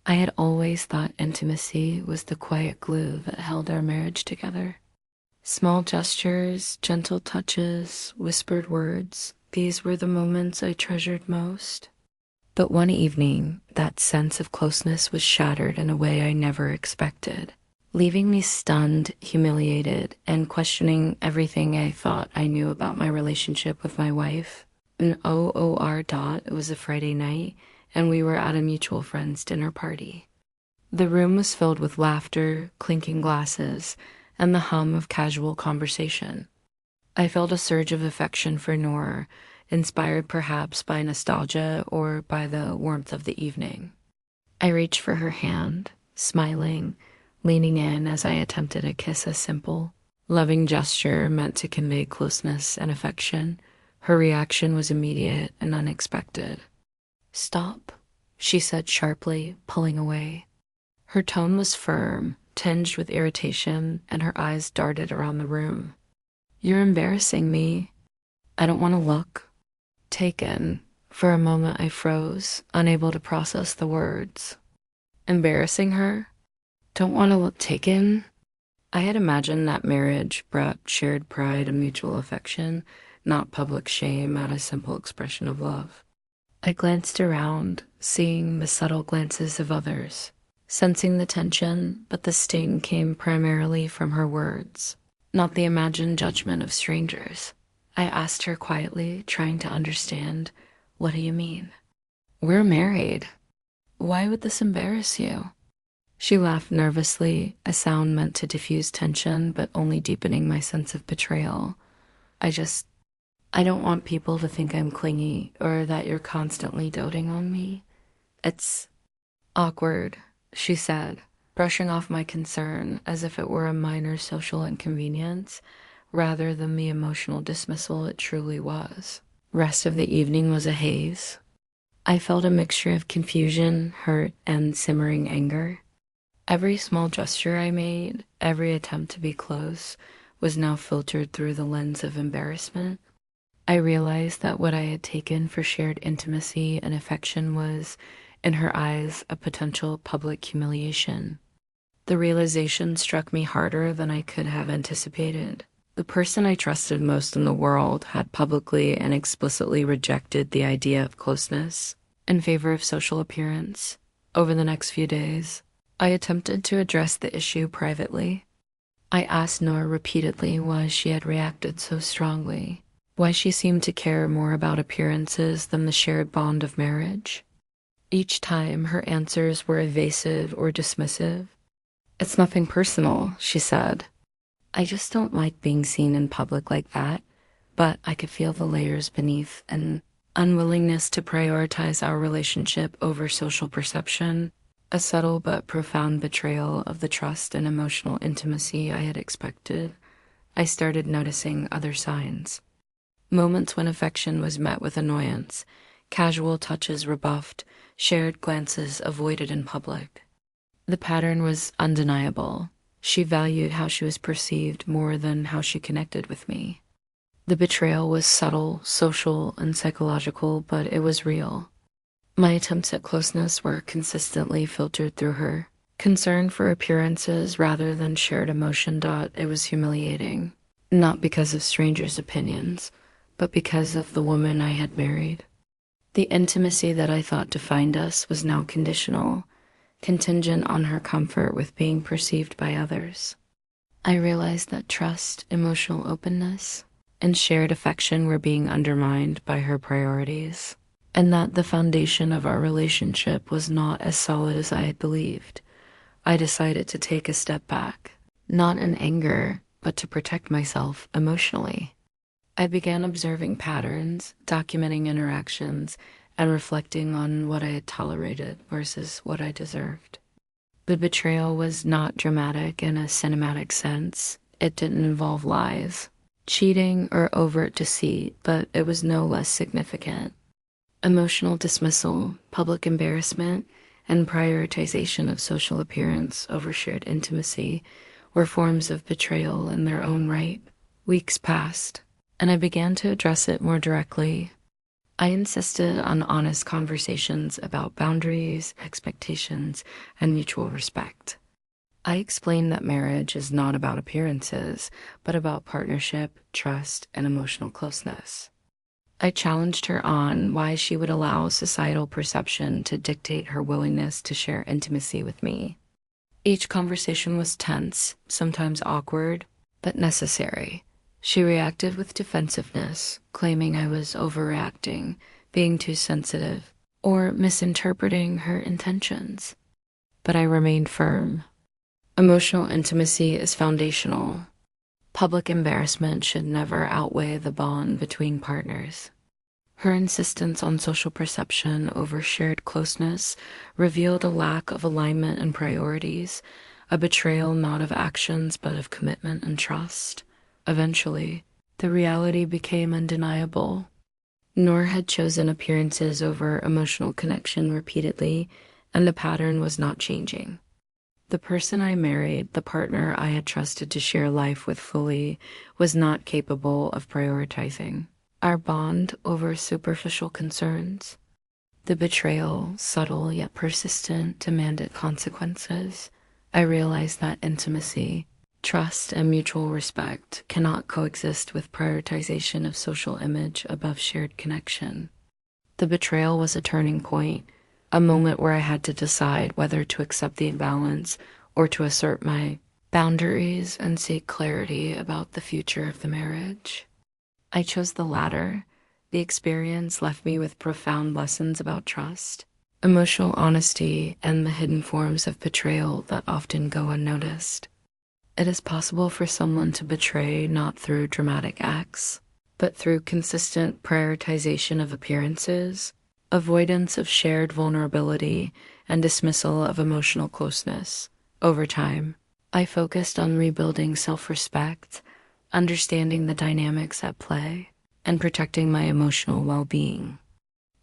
I had always thought intimacy was the quiet glue that held our marriage together. Small gestures, gentle touches, whispered words, these were the moments I treasured most. But one evening, that sense of closeness was shattered in a way I never expected, leaving me stunned, humiliated, and questioning everything I thought I knew about my relationship with my wife. An OOR dot, it was a Friday night, and we were at a mutual friend's dinner party. The room was filled with laughter, clinking glasses, and the hum of casual conversation. I felt a surge of affection for Noor, inspired perhaps by nostalgia or by the warmth of the evening. I reached for her hand, smiling, leaning in as I attempted to kiss a simple, loving gesture meant to convey closeness and affection. Her reaction was immediate and unexpected. "Stop," she said sharply, pulling away. Her tone was firm, tinged with irritation, and her eyes darted around the room. "You're embarrassing me." "I don't want to look." Taken, for a moment I froze, unable to process the words. Embarrassing her? Don't want to look taken? I had imagined that marriage brought shared pride and mutual affection, not public shame at a simple expression of love. I glanced around, seeing the subtle glances of others, sensing the tension, but the sting came primarily from her words, not the imagined judgment of strangers. I asked her quietly, trying to understand. "What do you mean?" "We're married. Why would this embarrass you?" She laughed nervously, a sound meant to diffuse tension, but only deepening my sense of betrayal. I just, I don't want people to think I'm clingy or that you're constantly doting on me. It's awkward, she said, brushing off my concern as if it were a minor social inconvenience rather than the emotional dismissal it truly was. Rest of the evening was a haze. I felt a mixture of confusion, hurt, and simmering anger. Every small gesture I made, every attempt to be close, was now filtered through the lens of embarrassment. I realized that what I had taken for shared intimacy and affection was, in her eyes, a potential public humiliation. The realization struck me harder than I could have anticipated. The person I trusted most in the world had publicly and explicitly rejected the idea of closeness in favor of social appearance. Over the next few days, I attempted to address the issue privately. I asked Noor repeatedly why she had reacted so strongly, why she seemed to care more about appearances than the shared bond of marriage. Each time, her answers were evasive or dismissive. "It's nothing personal," she said. "I just don't like being seen in public like that," but I could feel the layers beneath an unwillingness to prioritize our relationship over social perception, a subtle but profound betrayal of the trust and emotional intimacy I had expected. I started noticing other signs. Moments when affection was met with annoyance, casual touches rebuffed, shared glances avoided in public. The pattern was undeniable. She valued how she was perceived more than how she connected with me. The betrayal was subtle, social, and psychological, but it was real. My attempts at closeness were consistently filtered through her. Concern for appearances rather than shared emotion. It was humiliating, not because of strangers' opinions, but because of the woman I had married. The intimacy that I thought defined us was now conditional, contingent on her comfort with being perceived by others. I realized that trust, emotional openness, and shared affection were being undermined by her priorities, and that the foundation of our relationship was not as solid as I had believed. I decided to take a step back, not in anger, but to protect myself emotionally. I began observing patterns, documenting interactions, and reflecting on what I had tolerated versus what I deserved. The betrayal was not dramatic in a cinematic sense. It didn't involve lies, cheating, or overt deceit, but it was no less significant. Emotional dismissal, public embarrassment, and prioritization of social appearance over shared intimacy were forms of betrayal in their own right. Weeks passed, and I began to address it more directly. I insisted on honest conversations about boundaries, expectations, and mutual respect. I explained that marriage is not about appearances, but about partnership, trust, and emotional closeness. I challenged her on why she would allow societal perception to dictate her willingness to share intimacy with me. Each conversation was tense, sometimes awkward, but necessary. She reacted with defensiveness, claiming I was overreacting, being too sensitive, or misinterpreting her intentions. But I remained firm. Emotional intimacy is foundational. Public embarrassment should never outweigh the bond between partners. Her insistence on social perception over shared closeness revealed a lack of alignment and priorities, a betrayal not of actions but of commitment and trust. Eventually, the reality became undeniable. Noor had chosen appearances over emotional connection repeatedly, and the pattern was not changing. The person I married, the partner I had trusted to share life with fully, was not capable of prioritizing our bond over superficial concerns. The betrayal, subtle yet persistent, demanded consequences. I realized that intimacy, trust, and mutual respect cannot coexist with prioritization of social image above shared connection. The betrayal was a turning point, a moment where I had to decide whether to accept the imbalance or to assert my boundaries and seek clarity about the future of the marriage. I chose the latter. The experience left me with profound lessons about trust, emotional honesty, and the hidden forms of betrayal that often go unnoticed. It is possible for someone to betray not through dramatic acts, but through consistent prioritization of appearances, avoidance of shared vulnerability, and dismissal of emotional closeness. Over time, I focused on rebuilding self-respect, understanding the dynamics at play, and protecting my emotional well-being.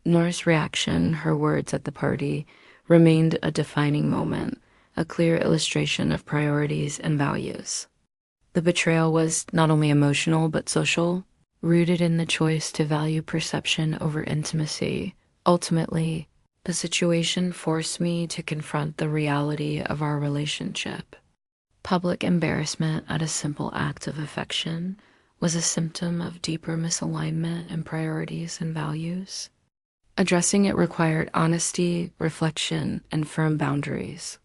Noor's reaction, her words at the party, remained a defining moment, a clear illustration of priorities and values. The betrayal was not only emotional but social, rooted in the choice to value perception over intimacy. Ultimately, the situation forced me to confront the reality of our relationship. Public embarrassment at a simple act of affection was a symptom of deeper misalignment in priorities and values. Addressing it required honesty, reflection, and firm boundaries.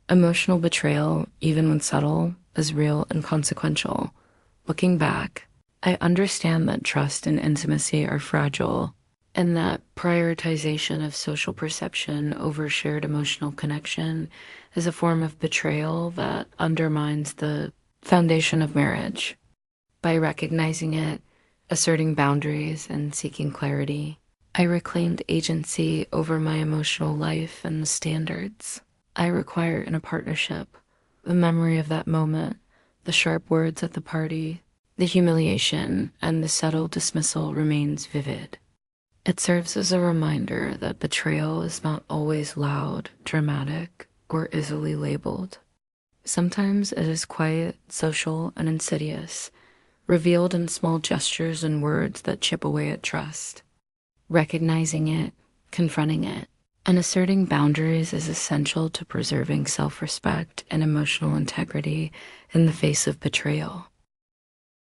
Emotional betrayal, even when subtle, is real and consequential. Looking back, I understand that trust and intimacy are fragile, and that prioritization of social perception over shared emotional connection is a form of betrayal that undermines the foundation of marriage. By recognizing it, asserting boundaries, and seeking clarity, I reclaimed agency over my emotional life and the standards I require in a partnership. The memory of that moment, the sharp words at the party, the humiliation, and the subtle dismissal remains vivid. It serves as a reminder that betrayal is not always loud, dramatic, or easily labeled. Sometimes it is quiet, social, and insidious, revealed in small gestures and words that chip away at trust. Recognizing it, confronting it, and asserting boundaries is essential to preserving self-respect and emotional integrity in the face of betrayal.